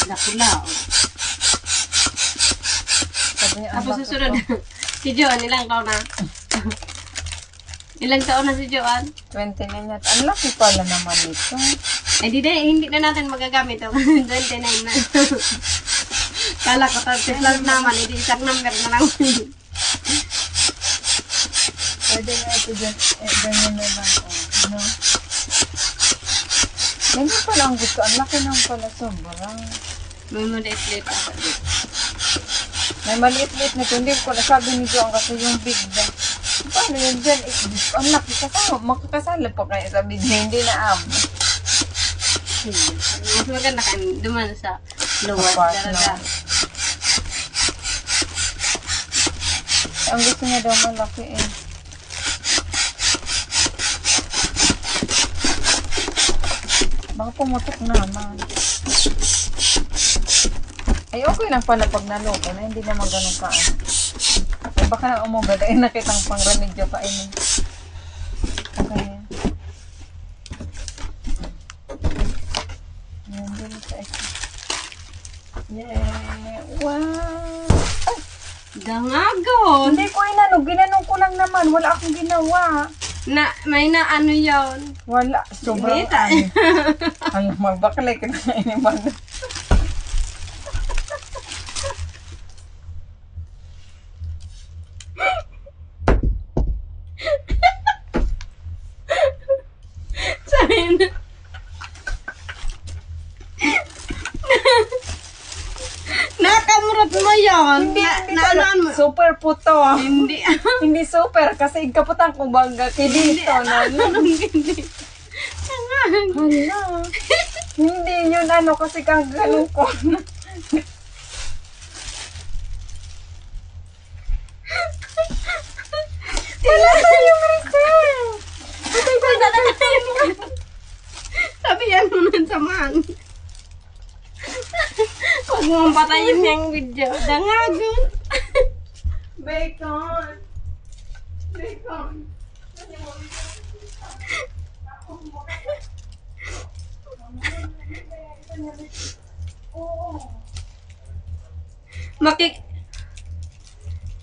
Nakula. Sabi niya, Tapos susunod, si Joan, ilang taon na? Ilang taon na si Joan? 29 at ang laki pala naman ito. Eh, hindi na natin magagamit. 29 na. Kala ko 30 lang naman, hindi isang number na lang. Pwede nga ito dyan, ganyan na lang. Ano? Ganyan pala ang gusto. Ang laki naman pala sobrang. May maliit-liit ako dito. May maliit-liit na ito. Hindi ko nasabi ni Joan kasi yung big bag. Paano yun dyan? Ang laki kasama. Makakasala pa kayo sa video. Hindi na Mas maganda ka duman sa luwas. Apart, Dalaga. Ang gusto niya daw malaki eh. Baka pumutok naman. Ay, okay lang pala pag naloko na. Hindi naman ganun kaan. Ay, baka na umugad. Ay, nakitang pang remedyo kainin. Okay yan. Yan, din sa ito. Yeah! Wow! Dangagon! Hindi ko inano. Ginanong ko lang naman. Wala akong ginawa. May na ano yun? Wala. Sobrang Kita. Ay, magbakalay ka na iniman. Sabi na. Nakamurat mo yun. Naanuan mo. Super puto. Hindi. Hindi super kasi ikaputang kong bangga kay dito na. Hindi. Hala. Hindi yun ano kasi kang ganun ko. Wala tayong reserve. Sabi yan mo nun sa man. Huwag mong patayin niyang video. Dangagon. Bacon. Bacon.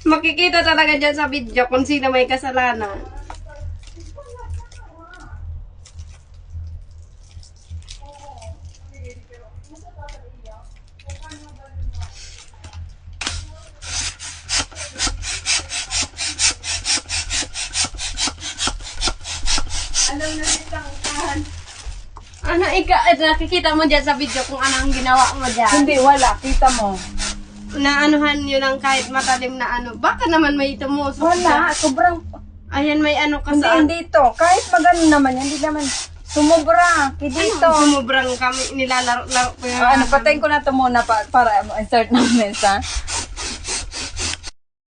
Makikita talaga dyan sa video kung sino may kasalanan. Alam na itang upahan. Ano, nakikita mo dyan sa video kung ano ang ginawa mo dyan? Hindi, wala. Kita mo. Naanuhan nyo lang kahit matalim na ano. Baka naman may tumusok Wala. dyan. Sobrang Ayan, may ano ka hindi, sa... hindi to. Kahit magano naman, hindi naman sumobra. Dito. Ano, sumubrang kami, nilalaro-laro ko yung... Ano, patayin ko na to muna para insert namin sa.